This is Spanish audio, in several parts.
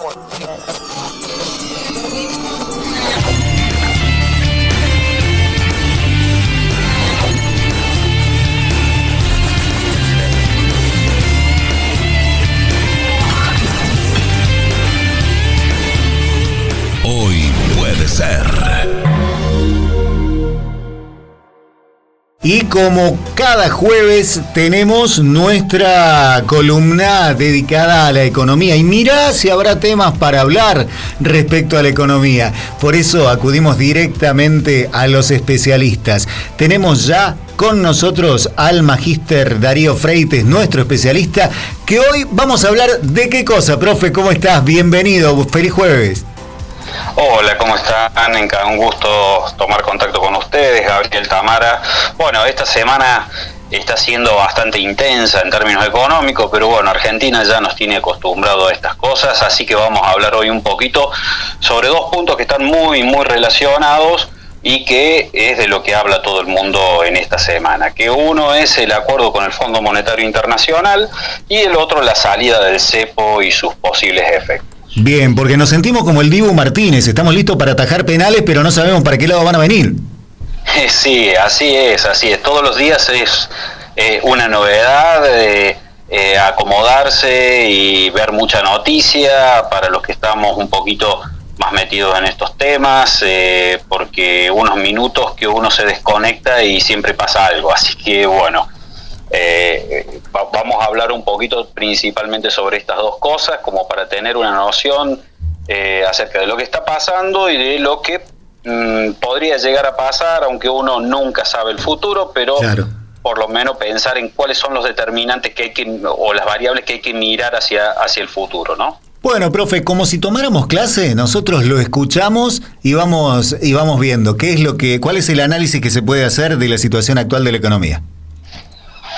Hoy puede ser. Y como cada jueves tenemos nuestra columna dedicada a la economía. Y mirá si habrá temas para hablar respecto a la economía. Por eso acudimos directamente a los especialistas. Tenemos ya con nosotros al magíster Darío Freites, nuestro especialista, que hoy vamos a hablar de qué cosa, profe. ¿Cómo estás? Bienvenido. Feliz jueves. Hola, ¿cómo están? Un gusto tomar contacto con ustedes, Gabriel, Tamara. Bueno, esta semana está siendo bastante intensa en términos económicos, pero bueno, Argentina ya nos tiene acostumbrado a estas cosas, así que vamos a hablar hoy un poquito sobre dos puntos que están muy relacionados y que es de lo que habla todo el mundo en esta semana, que uno es el acuerdo con el Fondo Monetario Internacional y el otro la salida del cepo y sus posibles efectos. Bien, porque nos sentimos como el Dibu Martínez, estamos listos para atajar penales, pero no sabemos para qué lado van a venir. Sí, así es. Todos los días es una novedad, acomodarse y ver mucha noticia para los que estamos un poquito más metidos en estos temas, porque unos minutos que uno se desconecta y siempre pasa algo, así que bueno. Vamos a hablar un poquito principalmente sobre estas dos cosas, como para tener una noción acerca de lo que está pasando y de lo que podría llegar a pasar, aunque uno nunca sabe el futuro, pero claro, por lo menos pensar en cuáles son los determinantes que hay que, o las variables que hay que mirar hacia el futuro, ¿no? Bueno, profe, como si tomáramos clase, nosotros lo escuchamos y vamos viendo cuál es el análisis que se puede hacer de la situación actual de la economía.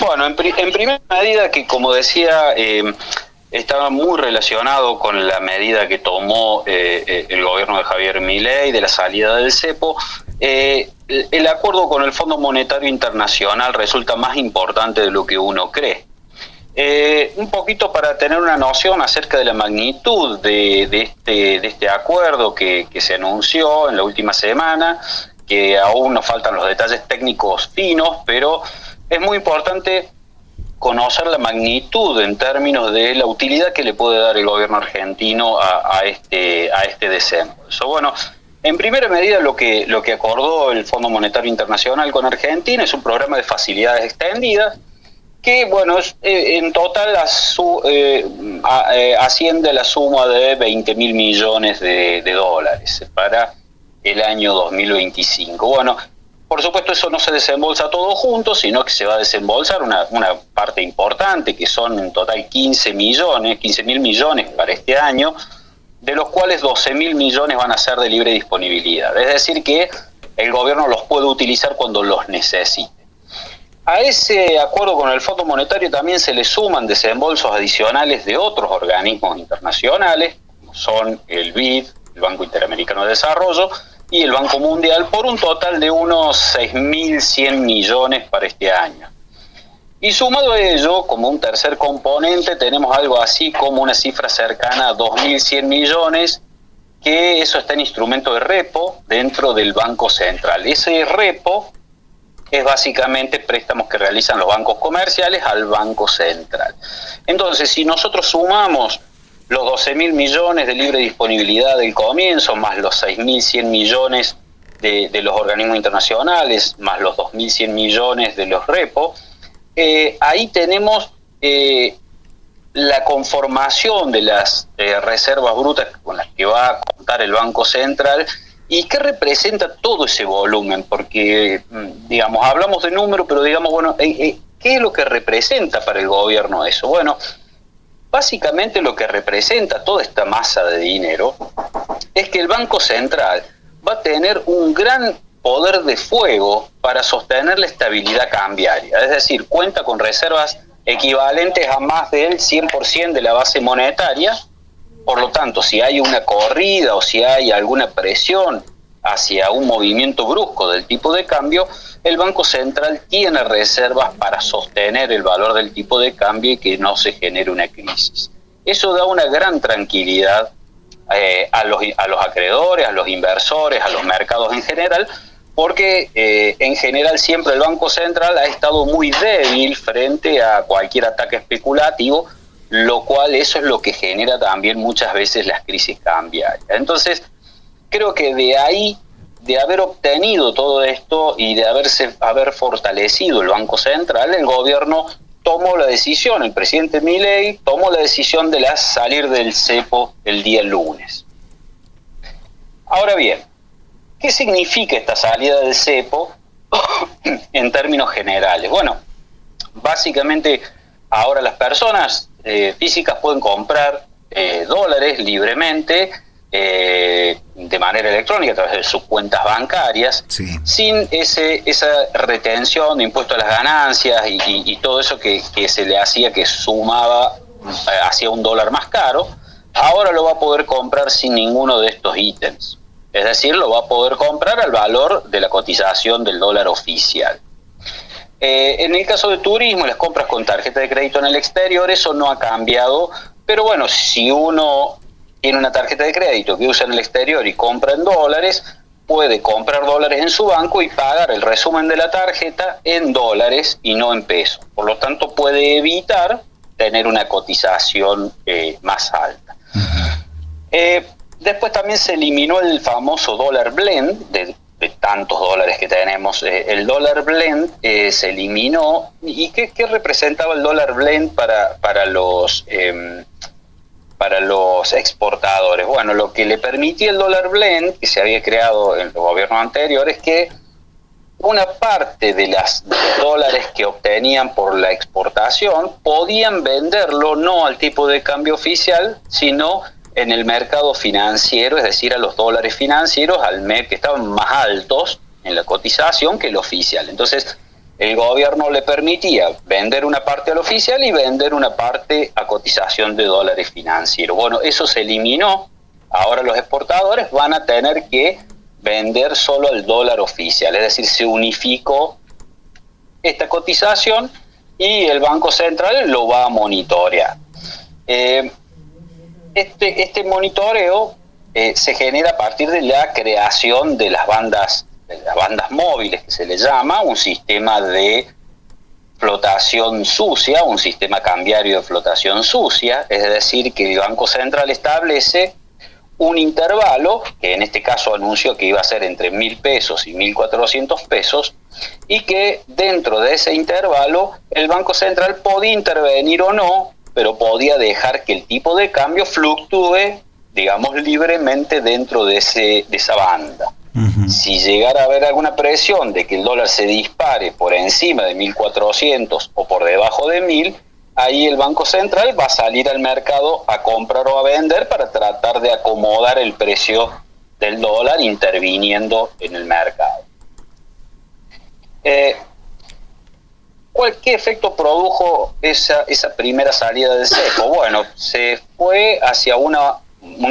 Bueno, en primera medida, que como decía, estaba muy relacionado con la medida que tomó el gobierno de Javier Milei de la salida del cepo. El acuerdo con el Fondo Monetario Internacional resulta más importante de lo que uno cree. Un poquito para tener una noción acerca de la magnitud de este acuerdo que se anunció en la última semana, que aún nos faltan los detalles técnicos finos, pero es muy importante conocer la magnitud en términos de la utilidad que le puede dar el gobierno argentino a este desembolso. Bueno, en primera medida lo que acordó el Fondo Monetario Internacional con Argentina es un programa de facilidades extendidas que, bueno, en total asciende a la suma de 20.000 millones de dólares para el año 2025. Bueno, por supuesto, eso no se desembolsa todo junto, sino que se va a desembolsar una parte importante, que son en total 15.000 millones para este año, de los cuales 12.000 millones van a ser de libre disponibilidad. Es decir, que el gobierno los puede utilizar cuando los necesite. A ese acuerdo con el Fondo Monetario también se le suman desembolsos adicionales de otros organismos internacionales, como son el BID, el Banco Interamericano de Desarrollo, y el Banco Mundial, por un total de unos 6.100 millones para este año. Y sumado a ello, como un tercer componente, tenemos algo así como una cifra cercana a 2.100 millones, que eso está en instrumento de repo dentro del Banco Central. Ese repo es básicamente préstamos que realizan los bancos comerciales al Banco Central. Entonces, si nosotros sumamos los 12.000 millones de libre disponibilidad del comienzo, más los 6.100 millones de los organismos internacionales, más los 2.100 millones de los repos, ahí tenemos la conformación de las reservas brutas con las que va a contar el Banco Central. ¿Y qué representa todo ese volumen? Porque, digamos, hablamos de número, pero digamos, bueno, ¿qué es lo que representa para el gobierno eso? Bueno, básicamente lo que representa toda esta masa de dinero es que el Banco Central va a tener un gran poder de fuego para sostener la estabilidad cambiaria. Es decir, cuenta con reservas equivalentes a más del 100% de la base monetaria. Por lo tanto, si hay una corrida o si hay alguna presión hacia un movimiento brusco del tipo de cambio, el Banco Central tiene reservas para sostener el valor del tipo de cambio y que no se genere una crisis. Eso da una gran tranquilidad a los acreedores, a los inversores, a los mercados en general, porque en general siempre el Banco Central ha estado muy débil frente a cualquier ataque especulativo, lo cual eso es lo que genera también muchas veces las crisis cambiarias. Entonces, creo que de ahí, de haber obtenido todo esto y de haber fortalecido el Banco Central, el gobierno tomó la decisión, el presidente Milei tomó la decisión de salir del cepo el día lunes. Ahora bien, ¿qué significa esta salida del cepo en términos generales? Bueno, básicamente ahora las personas físicas pueden comprar dólares libremente de manera electrónica a través de sus cuentas bancarias, sí, sin esa retención de impuesto a las ganancias y todo eso que se le hacía, que sumaba hacia un dólar más caro. Ahora lo va a poder comprar sin ninguno de estos ítems, es decir, lo va a poder comprar al valor de la cotización del dólar oficial. En el caso de turismo, las compras con tarjeta de crédito en el exterior, eso no ha cambiado, pero bueno, si uno tiene una tarjeta de crédito que usa en el exterior y compra en dólares, puede comprar dólares en su banco y pagar el resumen de la tarjeta en dólares y no en pesos. Por lo tanto, puede evitar tener una cotización más alta. Después también se eliminó el famoso dólar blend, de tantos dólares que tenemos. El dólar blend se eliminó. ¿Y qué representaba el dólar blend para los exportadores? Bueno, lo que le permitía el dólar blend, que se había creado en los gobiernos anteriores, es que una parte de los dólares que obtenían por la exportación podían venderlo no al tipo de cambio oficial, sino en el mercado financiero, es decir, a los dólares financieros al MEP, que estaban más altos en la cotización que el oficial. Entonces, el gobierno le permitía vender una parte al oficial y vender una parte a cotización de dólares financieros. Bueno, eso se eliminó. Ahora los exportadores van a tener que vender solo al dólar oficial, es decir, se unificó esta cotización y el Banco Central lo va a monitorear. Este monitoreo se genera a partir de la creación de las bandas móviles, que se le llama, un sistema de flotación sucia, un sistema cambiario de flotación sucia, es decir, que el Banco Central establece un intervalo, que en este caso anunció que iba a ser entre 1.000 pesos y 1.400 pesos, y que dentro de ese intervalo el Banco Central podía intervenir o no, pero podía dejar que el tipo de cambio fluctúe, digamos, libremente dentro de esa banda. Uh-huh. Si llegara a haber alguna presión de que el dólar se dispare por encima de 1.400 o por debajo de 1.000, ahí el Banco Central va a salir al mercado a comprar o a vender para tratar de acomodar el precio del dólar interviniendo en el mercado. ¿Qué efecto produjo esa primera salida del cepo? Bueno, se fue hacia un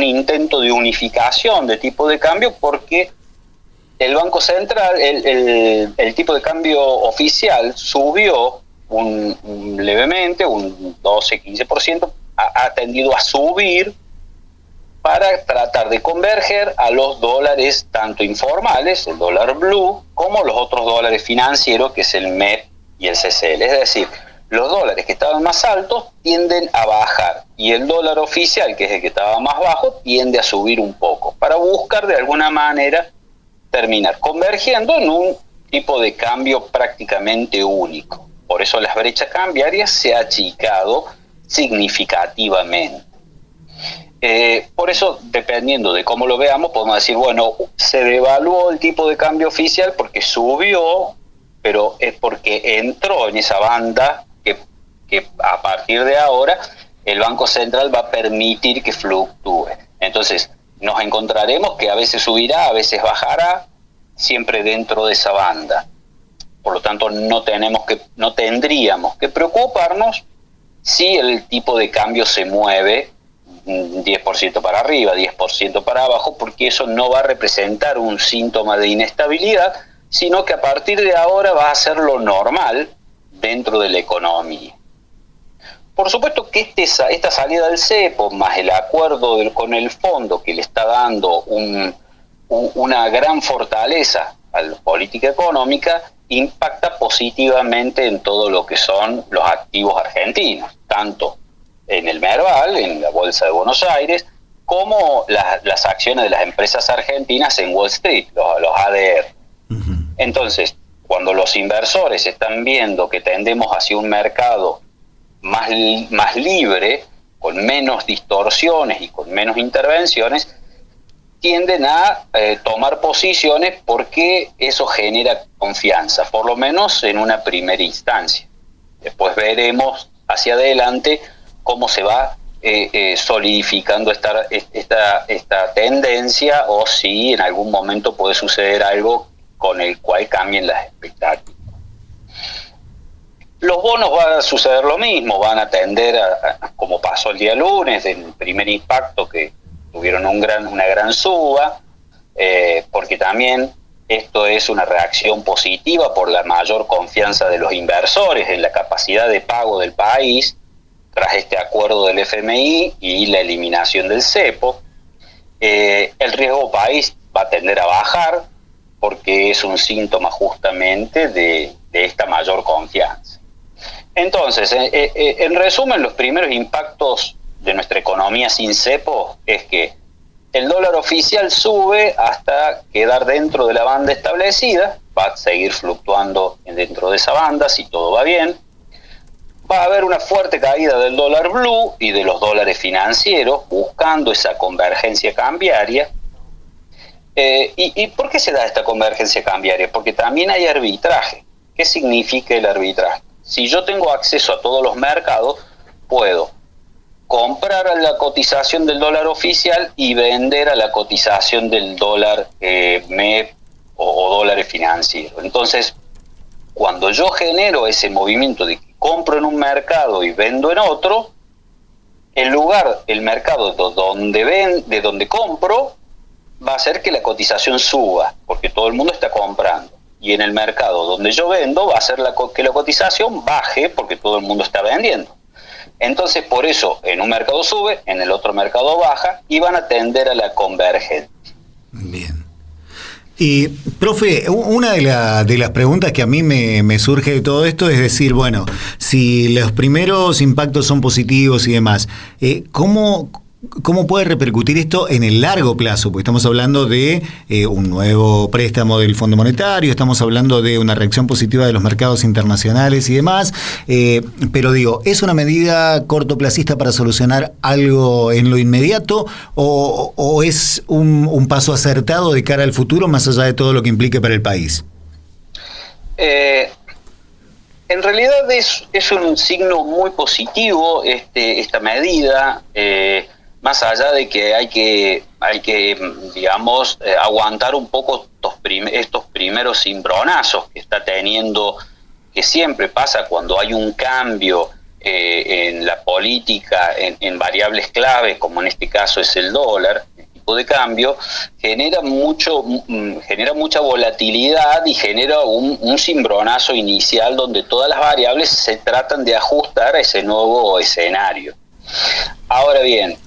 intento de unificación de tipo de cambio, porque el Banco Central, el tipo de cambio oficial subió levemente, un 12-15%, ha tendido a subir para tratar de converger a los dólares tanto informales, el dólar blue, como los otros dólares financieros, que es el MEP y el CCL. Es decir, los dólares que estaban más altos tienden a bajar y el dólar oficial, que es el que estaba más bajo, tiende a subir un poco, para buscar de alguna manera terminar convergiendo en un tipo de cambio prácticamente único. Por eso las brechas cambiarias se han achicado significativamente. Por eso, dependiendo de cómo lo veamos, podemos decir, bueno, se devaluó el tipo de cambio oficial porque subió, pero es porque entró en esa banda que a partir de ahora el Banco Central va a permitir que fluctúe. Entonces, nos encontraremos que a veces subirá, a veces bajará, siempre dentro de esa banda. Por lo tanto, no tendríamos que preocuparnos si el tipo de cambio se mueve 10% para arriba, 10% para abajo, porque eso no va a representar un síntoma de inestabilidad, sino que a partir de ahora va a ser lo normal dentro de la economía. Por supuesto que esta salida del cepo, más el acuerdo con el fondo que le está dando una gran fortaleza a la política económica, impacta positivamente en todo lo que son los activos argentinos, tanto en el Merval, en la Bolsa de Buenos Aires, como las acciones de las empresas argentinas en Wall Street, los ADR. Uh-huh. Entonces, cuando los inversores están viendo que tendemos hacia un mercado más libre, con menos distorsiones y con menos intervenciones, tienden a tomar posiciones porque eso genera confianza, por lo menos en una primera instancia. Después veremos hacia adelante cómo se va solidificando esta tendencia, o si en algún momento puede suceder algo con el cual cambien las expectativas. Los bonos va a suceder lo mismo, van a tender como pasó el día lunes, el primer impacto que tuvieron una gran suba, porque también esto es una reacción positiva por la mayor confianza de los inversores en la capacidad de pago del país tras este acuerdo del FMI y la eliminación del cepo. El riesgo país va a tender a bajar porque es un síntoma justamente de esta mayor confianza. Entonces, en resumen, los primeros impactos de nuestra economía sin cepo es que el dólar oficial sube hasta quedar dentro de la banda establecida, va a seguir fluctuando dentro de esa banda si todo va bien. Va a haber una fuerte caída del dólar blue y de los dólares financieros, buscando esa convergencia cambiaria. ¿Y por qué se da esta convergencia cambiaria? Porque también hay arbitraje. ¿Qué significa el arbitraje? Si yo tengo acceso a todos los mercados, puedo comprar a la cotización del dólar oficial y vender a la cotización del dólar MEP o dólares financieros. Entonces, cuando yo genero ese movimiento de que compro en un mercado y vendo en otro, el mercado de donde compro va a hacer que la cotización suba, porque todo el mundo está comprando. Y en el mercado donde yo vendo va a hacer que la cotización baje, porque todo el mundo está vendiendo. Entonces, por eso, en un mercado sube, en el otro mercado baja, y van a tender a la convergencia. Bien. Y, profe, una de las preguntas que a mí me surge de todo esto es decir, bueno, si los primeros impactos son positivos y demás, ¿cómo puede repercutir esto en el largo plazo? Porque estamos hablando de un nuevo préstamo del Fondo Monetario, estamos hablando de una reacción positiva de los mercados internacionales y demás, pero digo, ¿es una medida cortoplacista para solucionar algo en lo inmediato o es un paso acertado de cara al futuro más allá de todo lo que implique para el país? En realidad es un signo muy positivo esta medida, más allá de que hay que digamos, aguantar un poco estos primeros cimbronazos que está teniendo, que siempre pasa cuando hay un cambio en la política, en variables clave, como en este caso es el dólar, el tipo de cambio, genera mucha volatilidad y genera un cimbronazo inicial donde todas las variables se tratan de ajustar a ese nuevo escenario. Ahora bien,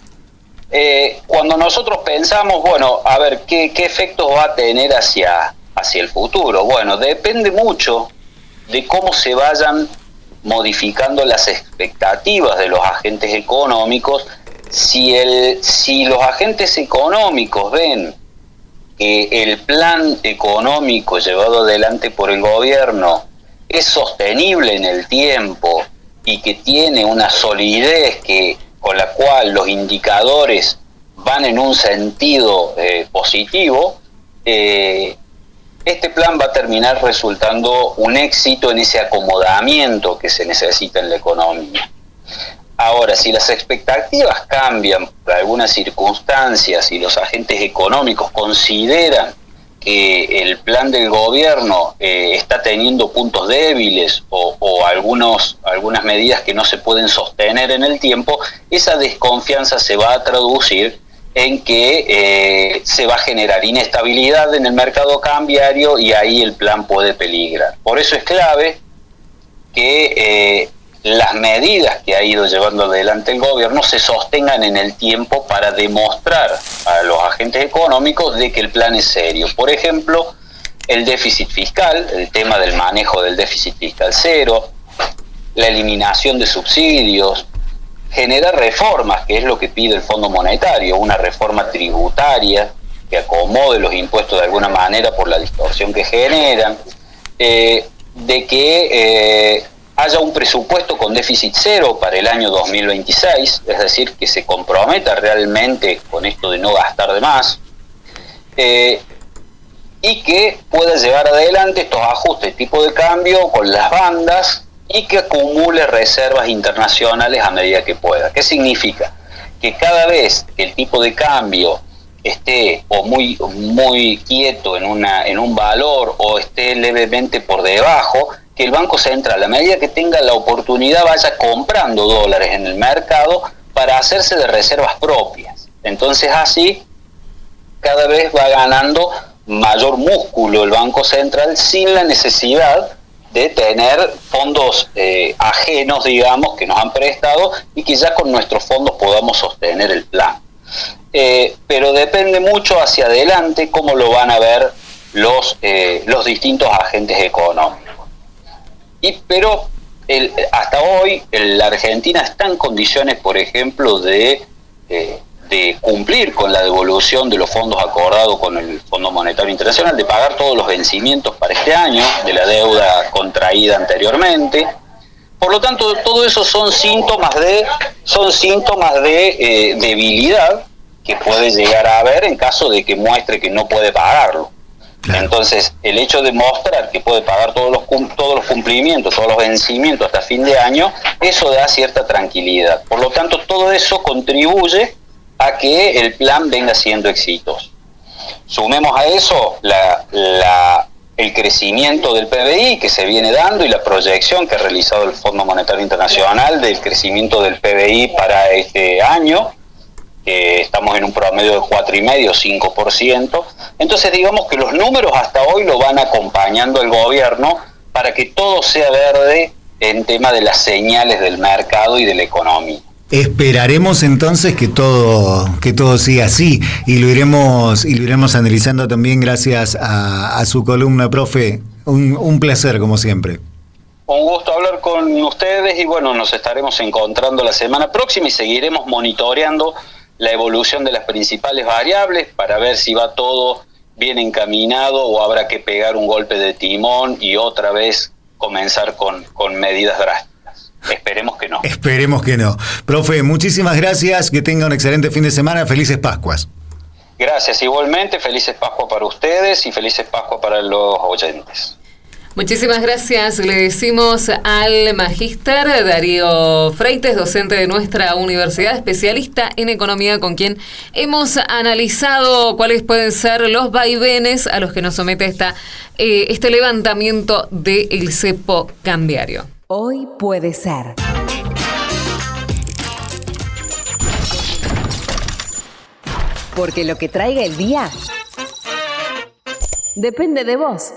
cuando nosotros pensamos, bueno, a ver, ¿qué efectos va a tener hacia el futuro? Bueno, depende mucho de cómo se vayan modificando las expectativas de los agentes económicos. Si los agentes económicos ven que el plan económico llevado adelante por el gobierno es sostenible en el tiempo y que tiene una solidez con la cual los indicadores van en un sentido positivo, este plan va a terminar resultando un éxito en ese acomodamiento que se necesita en la economía. Ahora, si las expectativas cambian por algunas circunstancias y los agentes económicos consideran que el plan del gobierno está teniendo puntos débiles o algunas medidas que no se pueden sostener en el tiempo, esa desconfianza se va a traducir en que se va a generar inestabilidad en el mercado cambiario y ahí el plan puede peligrar. Por eso es clave que las medidas que ha ido llevando adelante el gobierno se sostengan en el tiempo para demostrar a los agentes económicos de que el plan es serio. Por ejemplo, el déficit fiscal, el tema del manejo del déficit fiscal cero, la eliminación de subsidios, generar reformas, que es lo que pide el Fondo Monetario, una reforma tributaria que acomode los impuestos de alguna manera por la distorsión que generan, de que haya un presupuesto con déficit cero para el año 2026, es decir, que se comprometa realmente con esto de no gastar de más, y que pueda llevar adelante estos ajustes de tipo de cambio con las bandas y que acumule reservas internacionales a medida que pueda. ¿Qué significa? Que cada vez que el tipo de cambio esté o muy quieto en un valor o esté levemente por debajo, que el Banco Central, a medida que tenga la oportunidad, vaya comprando dólares en el mercado para hacerse de reservas propias. Entonces así cada vez va ganando mayor músculo el Banco Central sin la necesidad de tener fondos ajenos, digamos, que nos han prestado y que ya con nuestros fondos podamos sostener el plan. Pero depende mucho hacia adelante cómo lo van a ver los distintos agentes económicos. Pero hasta hoy la Argentina está en condiciones, por ejemplo, de cumplir con la devolución de los fondos acordados con el Fondo Monetario Internacional, de pagar todos los vencimientos para este año de la deuda contraída anteriormente. Por lo tanto, todo eso son síntomas de debilidad que puede llegar a haber en caso de que muestre que no puede pagarlo. Claro. Entonces, el hecho de mostrar que puede pagar todos los cumplimientos, todos los vencimientos hasta fin de año, eso da cierta tranquilidad. Por lo tanto, todo eso contribuye a que el plan venga siendo exitoso. Sumemos a eso el crecimiento del PBI que se viene dando y la proyección que ha realizado el Fondo Monetario Internacional del crecimiento del PBI para este año, que estamos en un promedio de 4,5, 5%. Entonces digamos que los números hasta hoy lo van acompañando el gobierno para que todo sea verde en tema de las señales del mercado y de la economía. Esperaremos entonces que todo siga así y lo iremos analizando también gracias a su columna, profe. Un placer como siempre. Un gusto hablar con ustedes y bueno, nos estaremos encontrando la semana próxima y seguiremos monitoreando la evolución de las principales variables para ver si va todo bien encaminado o habrá que pegar un golpe de timón y otra vez comenzar con medidas drásticas. Esperemos que no. Esperemos que no. Profe, muchísimas gracias, que tenga un excelente fin de semana, felices Pascuas. Gracias, igualmente, felices Pascuas para ustedes y felices Pascuas para los oyentes. Muchísimas gracias, le decimos al magíster Darío Freites, docente de nuestra universidad, especialista en economía, con quien hemos analizado cuáles pueden ser los vaivenes a los que nos somete este levantamiento del cepo cambiario. Hoy puede ser. Porque lo que traiga el día depende de vos.